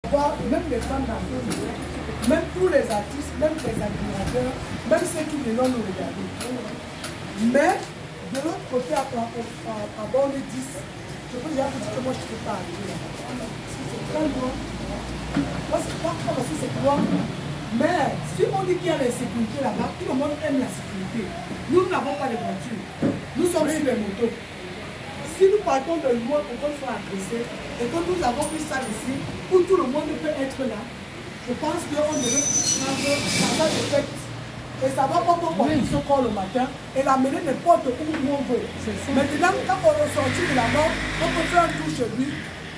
Même les femmes d'Antonio, même tous les artistes, même les admirateurs, même ceux qui viennent nous regarder. Mais de l'autre côté, à bord les 10, je peux dire que moi je ne peux pas arriver là-bas. C'est très loin. Moi, c'est pas parce que c'est loin. Mais si on dit qu'il y a la sécurité là-bas, tout le monde aime la sécurité. Nous n'avons pas de voitures. Nous sommes sur les motos. Si nous partons de loin pour qu'on soit agressé et que nous avons pris ça ici, où tout le monde peut être là, je pense qu'on devrait prendre ça de fait. Et ça va pas pour se corps le matin et l'amener n'importe où on veut. Maintenant, quand on est sorti de là-bas, on peut faire un tour chez lui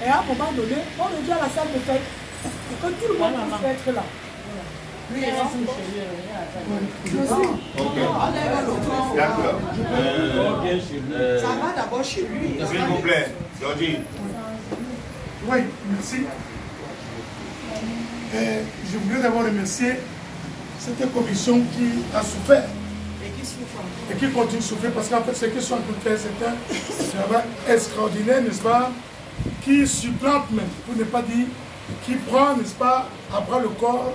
et à un moment donné, on revient à la salle de fête pour que tout le monde puisse être là. Oui, d'accord. Ça va d'abord chez lui. S'il vous plaît, Georgie. Oui, merci. Je voudrais d'abord remercier cette commission qui a souffert et qui continue de souffrir parce qu'en fait, ce qu'ils sont en train de faire, c'est un travail extraordinaire, n'est-ce pas, qui supplante même, pour ne pas dire, qui prend, n'est-ce pas, à bras le corps,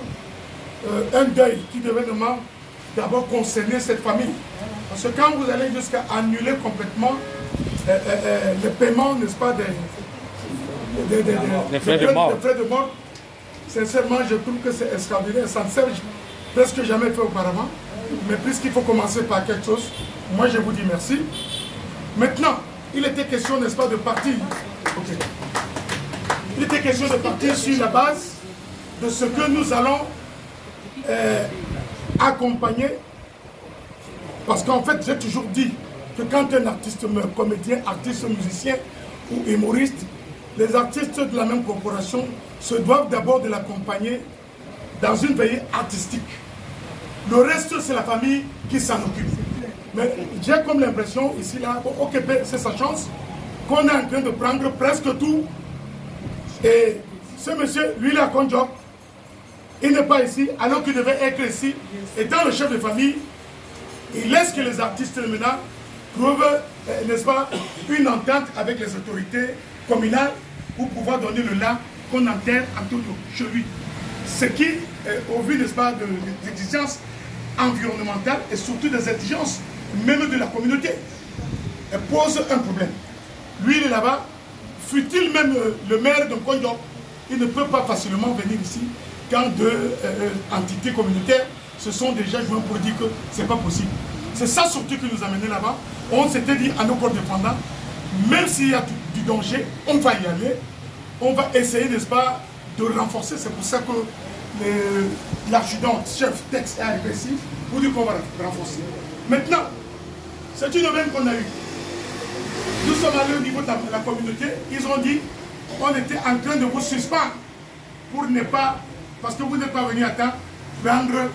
un deuil qui devait d'abord concerner cette famille. Parce que quand vous allez jusqu'à annuler complètement le paiement, n'est-ce pas, des frais de mort, sincèrement, je trouve que c'est extraordinaire. Ça ne sert presque jamais fait auparavant. Mais puisqu'il faut commencer par quelque chose, moi je vous dis merci. Maintenant, il était question, n'est-ce pas, de partir. Okay. Il était question de partir sur la base de ce que nous allons accompagner. Parce qu'en fait, j'ai toujours dit que quand un artiste meurt, comédien, artiste, musicien ou humoriste, les artistes de la même corporation se doivent d'abord de l'accompagner dans une veillée artistique. Le reste, c'est la famille qui s'en occupe. Mais j'ai comme l'impression, ici, là, au Québec, c'est sa chance, qu'on est en train de prendre presque tout. Et ce monsieur, lui, il a un job. Il n'est pas ici, alors qu'il devait être ici. Étant le chef de famille, il laisse que les artistes maintenant trouvent, n'est-ce pas, une entente avec les autorités communales pour pouvoir donner le là qu'on enterre Antonio chez lui. Ce qui, au vu, n'est-ce pas, des exigences environnementales et surtout des exigences même de la communauté, pose un problème. Lui, il est là-bas, fut-il même le maire de Kondjok, il ne peut pas facilement venir ici quand deux entités communautaires se sont déjà joints pour dire que ce n'est pas possible. C'est ça surtout qui nous a menés là-bas. On s'était dit à nos corps défendants, même s'il y a du danger, on va y aller. On va essayer, n'est-ce pas, de renforcer. C'est pour ça que l'adjudant chef Tex est arrivé ici pour dire qu'on va renforcer. Maintenant, c'est une nouvelle qu'on a eue. Nous sommes allés au niveau de la communauté. Ils ont dit on était en train de vous suspendre pour ne pas, parce que vous n'êtes pas venu à temps, prendre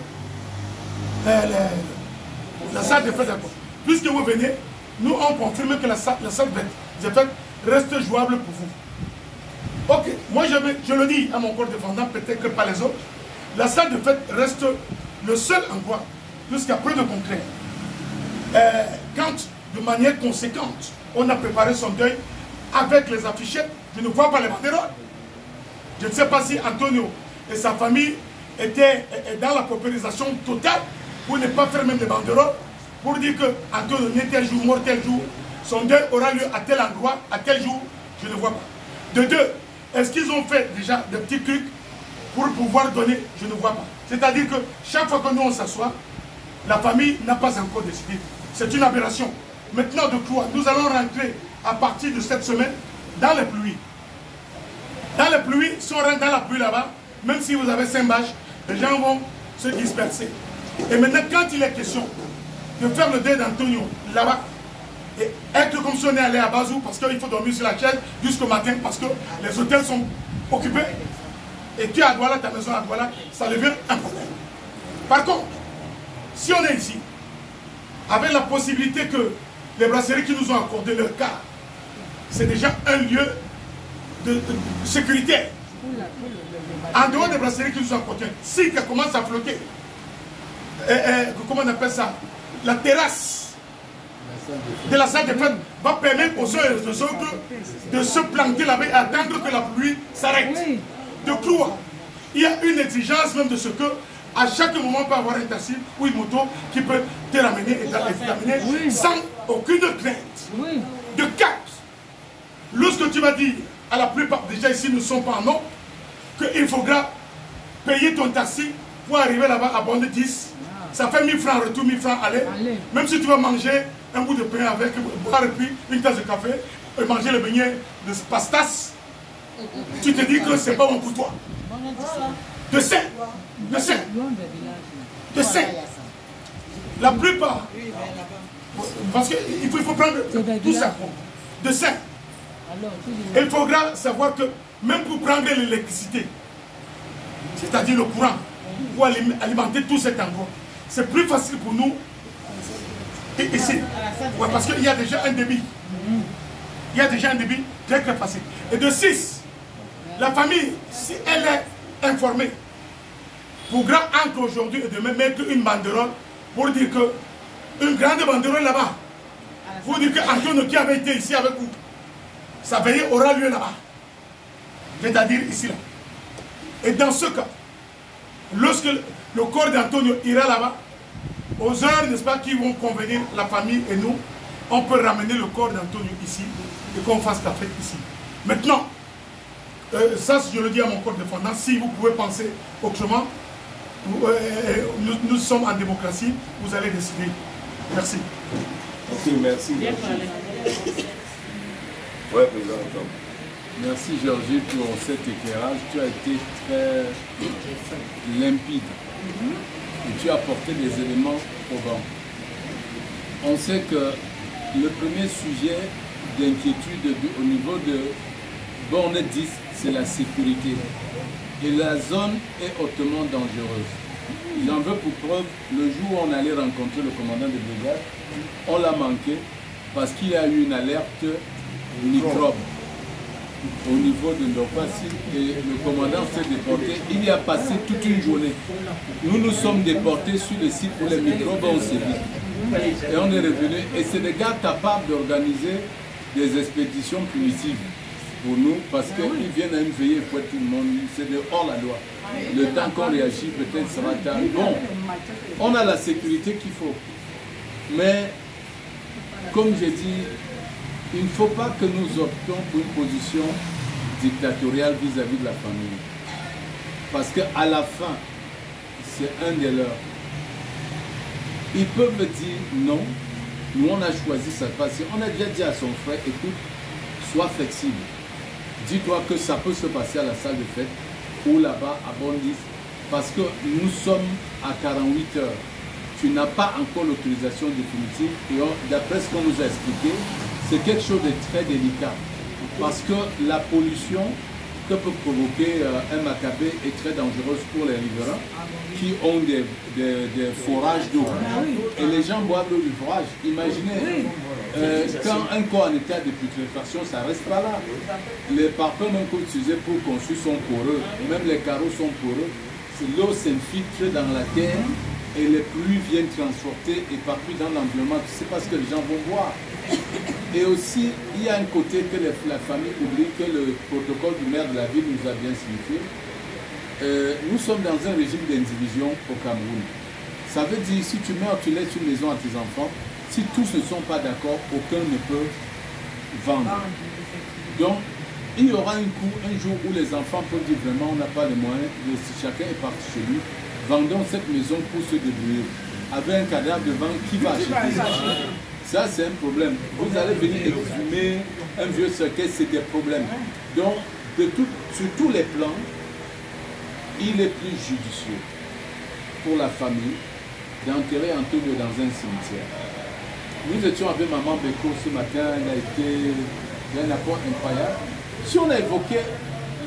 la salle de fête. Puisque vous venez, nous on confirme que la salle de fête reste jouable pour vous. Ok, moi je le dis à mon corps défendant, peut-être que pas les autres. La salle de fête reste le seul endroit, jusqu'à preuve de concret. Quand, de manière conséquente, on a préparé son deuil avec les affichettes, je ne vois pas les banderoles. Je ne sais pas si Antonio et sa famille étaient dans la paupérisation totale pour ne pas faire même des banderoles, pour dire que Antonio naît tel jour, mort tel jour, son deuil aura lieu à tel endroit, à tel jour, je ne vois pas. De deux, est-ce qu'ils ont fait déjà des petits trucs pour pouvoir donner? Je ne vois pas. C'est-à-dire que chaque fois que nous on s'assoit, la famille n'a pas encore décidé. C'est une aberration. Maintenant, de quoi? Nous allons rentrer à partir de cette semaine dans les pluies. Dans les pluies, si on rentre dans la pluie là-bas, même si vous avez 5 bâches, les gens vont se disperser. Et maintenant, quand il est question de faire le deuil d'Antonio là-bas, et être comme si on est allé à Bazou, parce qu'il faut dormir sur la chaise jusqu'au matin, parce que les hôtels sont occupés, et tu es à Douala, ta maison à Douala, ça devient un problème. Par contre, si on est ici, avec la possibilité que les brasseries qui nous ont accordé leur cas, c'est déjà un lieu de sécurité. En dehors des brasseries qui nous ont accordé, si ça commence à flotter, comment on appelle ça, la terrasse de la salle de fête va permettre aux uns et aux autres de se planter là-bas et attendre que la pluie s'arrête. de croire. Il y a une exigence même de ce que, à chaque moment, on peut avoir un taxi ou une moto qui peut te ramener et t'amener sans aucune crainte. De 4. Lorsque tu vas dire, à la plupart, déjà ici, nous ne sommes pas en nombre, qu'il faudra payer ton taxi pour arriver là-bas à Bondé 10. Ça fait 1000 francs retour, 1000 francs aller. Même si tu vas manger un bout de pain avec, boire et puis une tasse de café, et manger le beignet de pastas, tu te dis que c'est pas bon pour toi. De 5. De 5. De 5. La plupart. Parce qu'il faut prendre tout ça. De 5. Il faudra savoir que même pour prendre l'électricité, c'est-à-dire le courant, pour alimenter tout cet endroit, c'est plus facile pour nous ici. Ouais, parce qu'il y a déjà un débit. Il y a déjà un débit très très facile. Et de 6, la famille, si elle est informée, pourra entre aujourd'hui et demain mettre une banderole pour dire que, une grande banderole là-bas, pour dire qu'Antonio qui avait été ici avec vous, sa veillée aura lieu là-bas. C'est-à-dire ici là. Et dans ce cas, lorsque le corps d'Antonio ira là-bas, aux heures, n'est-ce pas, qui vont convenir, la famille et nous, on peut ramener le corps d'Antonio ici et qu'on fasse la fête ici. Maintenant, ça, je le dis à mon corps défendant, si vous pouvez penser autrement, nous sommes en démocratie, vous allez décider. Merci. Ok, merci. Ouais, président. Merci Georgie pour cet éclairage. Tu as été très limpide et tu as apporté des éléments probants. On sait que le premier sujet d'inquiétude au niveau de Borne 10, c'est la sécurité. Et la zone est hautement dangereuse. J'en veux pour preuve, le jour où on allait rencontrer le commandant de brigade, on l'a manqué parce qu'il y a eu une alerte microbe au niveau de Ndopassi et le commandant s'est déporté. Il y a passé toute une journée. Nous nous sommes déportés sur le site où les microbes ont sévi. Et on est revenu. Et c'est des gars capables d'organiser des expéditions primitives pour nous parce qu'ils viennent à une veillée pour tout le monde. C'est hors la loi. Le temps qu'on réagit, peut-être sera tard. Bon, on a la sécurité qu'il faut. Mais, comme j'ai dit, il ne faut pas que nous options pour une position dictatoriale vis-à-vis de la famille. Parce qu'à la fin, c'est un des leurs. Ils peuvent me dire non, nous on a choisi ça. Parce qu'on a déjà dit à son frère, écoute, sois flexible. Dis-toi que ça peut se passer à la salle de fête ou là-bas à Bondis. Parce que nous sommes à 48 heures. Tu n'as pas encore l'autorisation définitive. Et d'après ce qu'on nous a expliqué, c'est quelque chose de très délicat. Parce que la pollution que peut provoquer un macabé est très dangereuse pour les riverains qui ont des forages d'eau. Et les gens boivent l'eau du forage. Imaginez, quand un corps en état de putréfaction, ça ne reste pas là. Les parpaings même qu'on utilisait pour construire sont poreux. Même les carreaux sont poreux. L'eau s'infiltre dans la terre et les pluies viennent transporter et partout dans l'environnement. C'est parce que les gens vont boire. Et aussi, il y a un côté que la famille oublie, que le protocole du maire de la ville nous a bien signifié. Nous sommes dans un régime d'indivision au Cameroun. Ça veut dire, si tu meurs, tu laisses une maison à tes enfants. Si tous ne sont pas d'accord, aucun ne peut vendre. Donc, il y aura un jour où les enfants peuvent dire vraiment, on n'a pas les moyens, si chacun est parti chez lui, vendons cette maison pour se débrouiller. Avec un cadavre devant, qui va acheter? Ça, c'est un problème. Vous allez venir exhumer un vieux cercueil, c'est des problèmes. Donc, sur tous les plans, il est plus judicieux pour la famille d'enterrer Antonio dans un cimetière. Nous étions avec maman Beko ce matin, il y a un apport incroyable. Si on a évoqué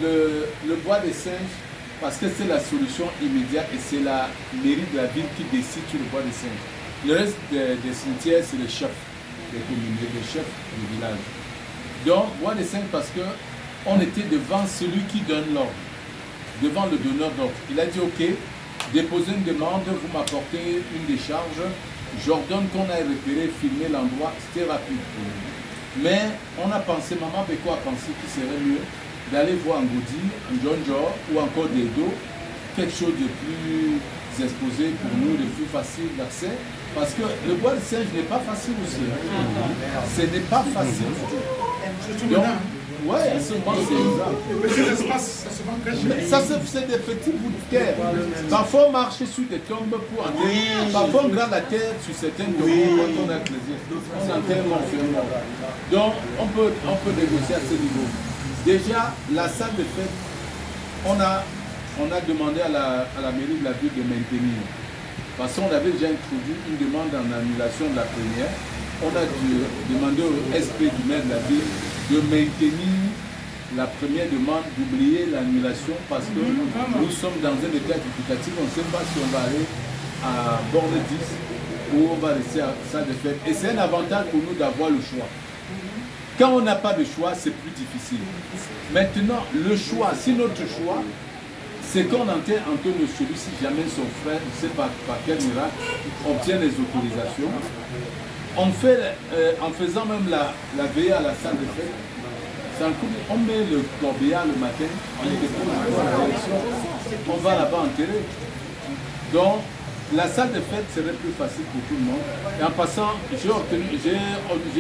le bois des singes, parce que c'est la solution immédiate et c'est la mairie de la ville qui décide sur le bois des singes. Le reste des cimetières, c'est le chef des communes, le chef du village. Donc, bois des singes parce qu'on était devant celui qui donne l'ordre, devant le donneur d'ordre. Il a dit, ok, déposez une demande, vous m'apportez une décharge, j'ordonne qu'on aille repérer, filmer l'endroit, c'était rapide. Mais on a pensé, maman Beko a pensé qu'il serait mieux d'aller voir Ngoudi, Ndjonjo ou encore Dedo, quelque chose de plus exposé pour nous, de plus facile d'accès. Parce que le bois de singe n'est pas facile aussi. Ce n'est pas facile. Donc, ouais, seulement c'est ça. Ça, c'est des petits bouts de terre. Parfois, on marche sur des tombes pour entrer. Parfois, on gratte la terre sur certaines tombes quand on a plaisir. On entend mon. Donc, on peut négocier à ce niveau. Déjà, la salle de fête, on a demandé à la mairie de la ville de maintenir. Parce qu'on avait déjà introduit une demande en annulation de la première. On a demandé au SP du maire de la ville de maintenir la première demande, d'oublier l'annulation parce que nous sommes dans un état explicatif. On ne sait pas si on va aller à Borne 10 ou on va rester à salle de fête. Et c'est un avantage pour nous d'avoir le choix. Quand on n'a pas de choix, c'est plus difficile. Maintenant, le choix, si notre choix, c'est qu'on entend Antonio Chelou, si jamais son frère, je ne sais pas par quel miracle, obtient les autorisations. On fait, en faisant même la veillée à la salle de fête, on met le corbillard le matin, on dépose la direction, on va là-bas enterrer. Donc, la salle de fête serait plus facile pour tout le monde. Et en passant, j'ai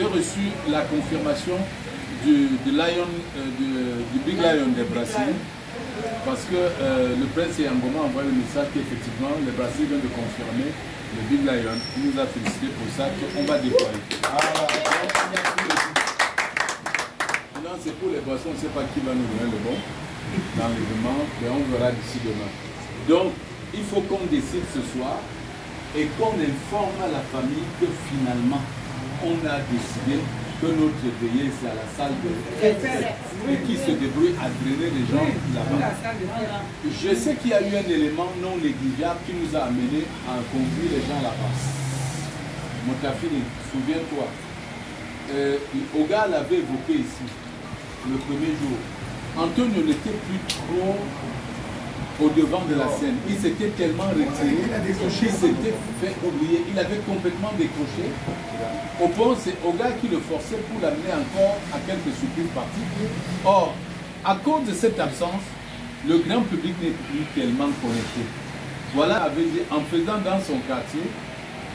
reçu la confirmation du Big Lion des Brasseries. Parce que le prince Yangoma a envoyé le message qu'effectivement, les Brasseries viennent de confirmer le Big Lion. Il nous a félicité pour ça, qu'on va déployer. Maintenant, c'est pour les boissons, on ne sait pas qui va nous donner le bon dans l'événement, mais on verra d'ici demain. Donc, il faut qu'on décide ce soir et qu'on informe à la famille que finalement, on a décidé que notre veillée, c'est à la salle de fête et qui se débrouille à drainer les gens là-bas. Je sais qu'il y a eu un élément non négligeable qui nous a amené à conduire les gens là-bas. Motafini, souviens-toi, Oga l'avait évoqué ici, le premier jour. Antonio n'était plus trop au devant de la scène. Il s'était tellement retiré, il s'était fait oublier. Il avait complètement décroché. Au point, c'est Oga qui le forçait pour l'amener encore à quelques surprises parties. Or, à cause de cette absence, le grand public n'est plus tellement connecté. Voilà, avait dit, en faisant dans son quartier,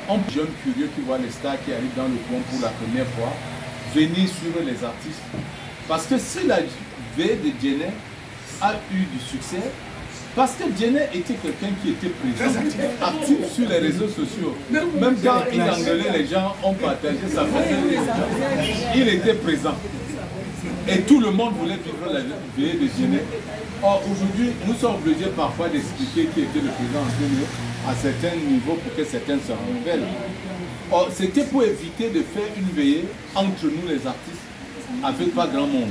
un jeune curieux qui voit les stars qui arrivent dans le coin pour la première fois, venir suivre les artistes. Parce que si la veille de Djené a eu du succès, parce que Djené était quelqu'un qui était présent, actif sur les réseaux sociaux. Même quand il engueulait les gens, on partageait sa famille. Il était présent. Et tout le monde voulait vivre la veille de Djené. Or, aujourd'hui, nous sommes obligés parfois d'expliquer qui était le président Antonio à certains niveaux pour que certains se rappellent. Or, c'était pour éviter de faire une veillée entre nous les artistes avec pas grand monde.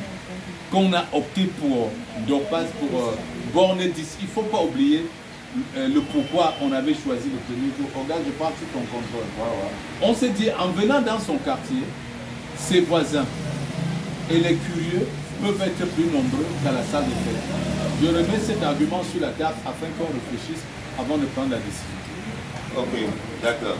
Qu'on a opté pour Dorpas, pour Borne 10. Il ne faut pas oublier le pourquoi on avait choisi le premier jour. Regarde, je parle sous ton contrôle. On s'est dit, en venant dans son quartier, ses voisins et les curieux peuvent être plus nombreux qu'à la salle de fête. Je remets cet argument sur la table afin qu'on réfléchisse avant de prendre la décision. Ok, d'accord.